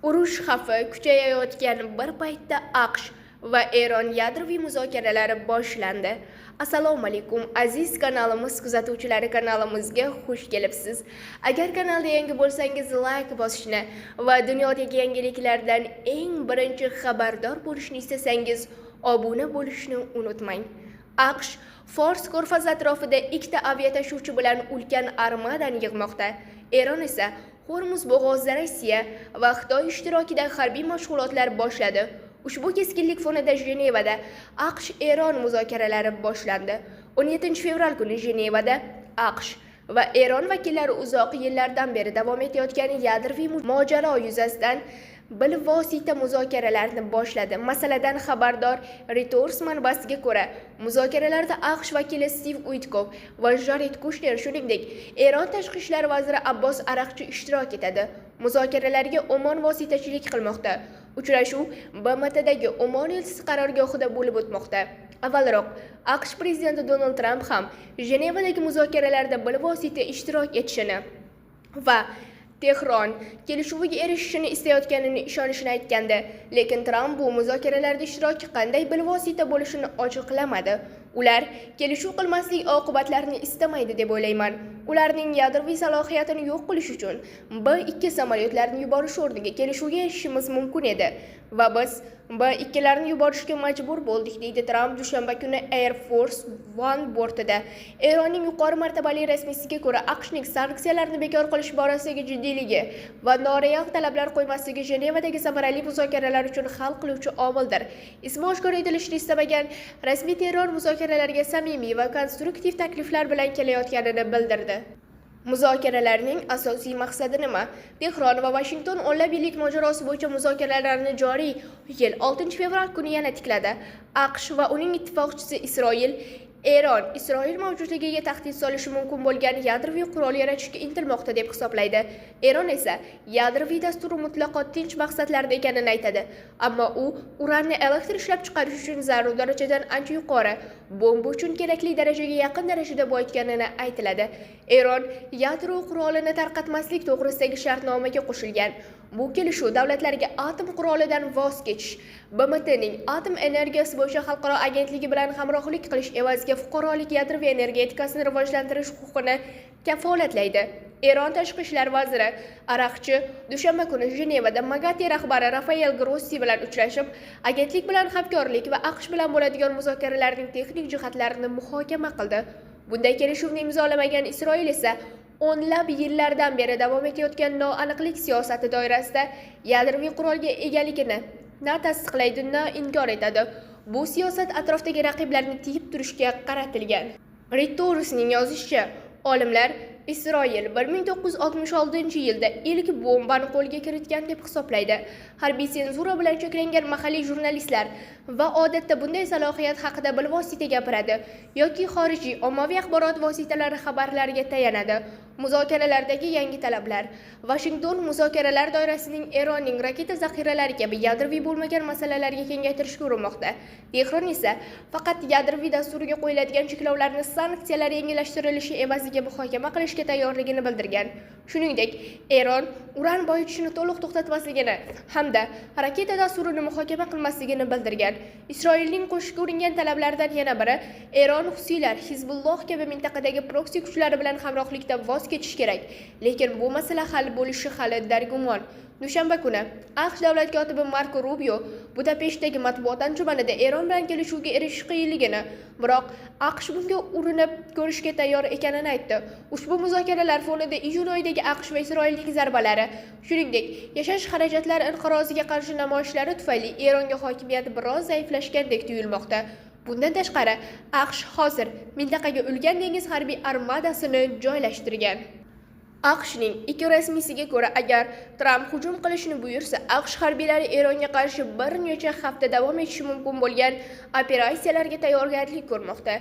Urush xavfi kuchayayotgan bir paytda AQSh va Eron yadroviy muzokaralari boshlandi. Assalomu alaykum aziz kanalimiz kuzatuvchilari, kanalimizga xush kelibsiz. Agar kanalda yangi bo'lsangiz like bosishni va dunyodagi yangiliklardan eng birinchi xabardor bo'lishni istasangiz obuna bo'lishni unutmang. AQSh Fors ko'rfazi atrofida ikkita aviatashuvchi bilan ulkan armadani yig'moqda. Eron esa Hormuz bo'g'ozida Rossiya va Xitoy ishtirokida harbiy mashg'ulotlar boshladi. Ushbu keskinlik fonida Jenevada AQSh-Eron muzokaralari boshlandi. 17 fevral kuni Jenevada AQSh va Eron vakillari uzoq yillardan beri davom etayotgan yadroviy mojaro yuzasidan bilvosita muzokaralarni boshladi. Masaladan xabardor Reuters manbasiga ko'ra, muzokaralarda AQSh vakili Steve Witkoff va Jared Kushner, shuningdek, Eron tashqi ishlar vaziri Abbos Araqchi ishtirok etadi. Muzokaralarga Omon vositachilik qilmoqda. Uchrashuv BMTdagi Omon elchisi qarorgohida bo'lib o'tmoqda. Avvalroq AQSh prezidenti Donald Tramp ham Jenevadagi muzokaralarda bilvosita ishtirok etishini va Tehron kelishuviga erishishini istayotganini ishonishini aytgandi. Lekin Tramp bu muzokaralarda ishtiroki qanday bilvosita bo'lishini ochiqlamadi. Ular kelishuv qilmaslik oqibatlarini istamaydi deb o'ylayman. Ularning yadroviy salohiyatini yo'q qilish uchun B-2 samolyotlarini yuborish o'rniga kelishuvga erishishimiz mumkin edi va biz B-2larni yuborishga majbur bo'ldik, deydi Tramp dushanba kuni Air Force One bortida. Eronning yuqori martabali rasmiysiga ko'ra, AQShning sanksiyalarni bekor qilish borasidagi jiddiyligi va noreal talablar qo'ymasligi Jenevadagi samarali muzokaralar uchun hal qiluvchi omildir. Ismi oshkor etilishini istamagan rasmiy Tehron muzokaralarga samimiy va konstruktiv takliflar bilan kelayotganini bildirdi. Muzokaralarning asosiy maqsadi nima? Tehron va Washington o'nlab mojarosi bo'yicha muzokaralarni joriy yil 6 fevral kuni yana tikladi. AQSh va uning ittifoqchisi Isroil mavjudligiga tahdid solishi mumkin bo'lgan yadroviy qurol yaratishga intilmoqda deb hisoblaydi. Eron esa yadroviy dasturi mutlaqo tinch maqsadlarda ekanini aytadi. Ammo u uranni elektr ishlab chiqarish uchun zarur darajadan ancha yuqori, bomba uchun kerakli darajaga yaqin darajada boyitganini aytiladi. Eron yadro qurolini tarqatmaslik to'g'risidagi shartnomaga qo'shilgan. Bu kelishuv davlatlarga atom qurolidan voz kechish, BMTning atom energiyasi bo'yicha xalqaro agentligi bilan hamrohlik qilish evaziga fuqarolik yadroviy energetikasini rivojlantirish huquqini kafolatlaydi. Eron tashqi ishlar vaziri Araqchi dushanba kuni Jenevada MAGATE rahbari Rafael Grossi bilan uchrashib, agentlik bilan hamkorlik va AQSh bilan bo'ladigan muzokaralarning texnik jihatlarini muhokama qildi. Bunday kelishuvni imzolamagan Isroil esa o'nlab yillardan beri davom etayotgan noaniqlik siyosati doirasida yadroviy qurolga egaligini na tasdiqlaydi, na inkor etadi. Bu siyosat atrofdagi raqiblarni tiyib turishga qaratilgan. Reutersning yozishicha, olimlar Isroil 1966-yilda ilk bombani qo'lga kiritgan deb hisoblaydi. Harbiy senzura bilan cheklangan mahalliy jurnalistlar va odatda bunday salohiyat haqida bilvosita gapiradi yoki xorijiy ommaviy axborot vositalari xabarlariga tayanadi. Muzokaralardagi yangi talablar. Washington muzokaralar doirasining Eronning raketa zaxiralari kabi yadroviy bo'lmagan masalalarga kengaytirishga urinmoqda. Tehron esa faqat yadroviy dasturiga qo'yiladigan cheklovlarni sanksiyalar yengillashtirilishi evaziga muhokama qilishga tayyorligini bildirgan. Shuningdek, Eron uran boyitishini to'liq to'xtatmasligini hamda raketa dasturini muhokama qilmasligini bildirgan. Isroilning qo'shishga uringan talablaridan yana biri Eron Husiylar, Hizbulloh kabi mintaqadagi proksi kuchlari bilan hamrohlikda voz kechish kerak. Lekin bu masala hal bo'lishi hali dargumon. Dushanba kuni AQSh davlat kotibi Marko Rubio Budapeshtdagi matbuot anjumanida Eron bilan kelishuvga erishish qiyinligini, biroq AQSh bunga urinib ko'rishga tayyor ekanini aytdi. Ushbu muzokaralar fonida iyun oyidagi AQSh va Isroilning zarbalari, shuningdek, yashash xarajatlari inqiroziga qarshi namoyishlari tufayli Eronga hokimiyat biroz zaiflashgandek tuyulmoqda. Bundan tashqari, AQSh hozir mintaqaga ulkan dengiz harbiy armadasini joylashtirgan. AQShning ikki rasmiysiga ko'ra, agar Tramp hujum qilishni buyursa, AQSh harbiylari Eronga qarshi bir necha hafta davom etishi mumkin bo'lgan operatsiyalarga tayyorgarlik ko'rmoqda.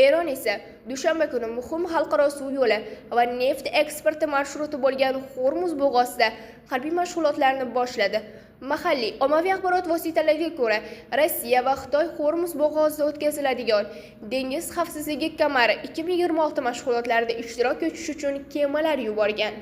Eron esa dushanba kuni muhim xalqaro suv yo'li va neft eksporti marshrути bo'lgan Hormuz bo'g'ozida harbiy mashg'ulotlarni boshladi. Mahalliy ommaviy axborot vositalariga ko'ra, Rossiya va Xitoy Hormuz bo'g'ozida o'tkaziladigan dengiz xavfsizligi kamari 2026 mashg'ulotlarida ishtirok etish uchun kemalar yuborgan.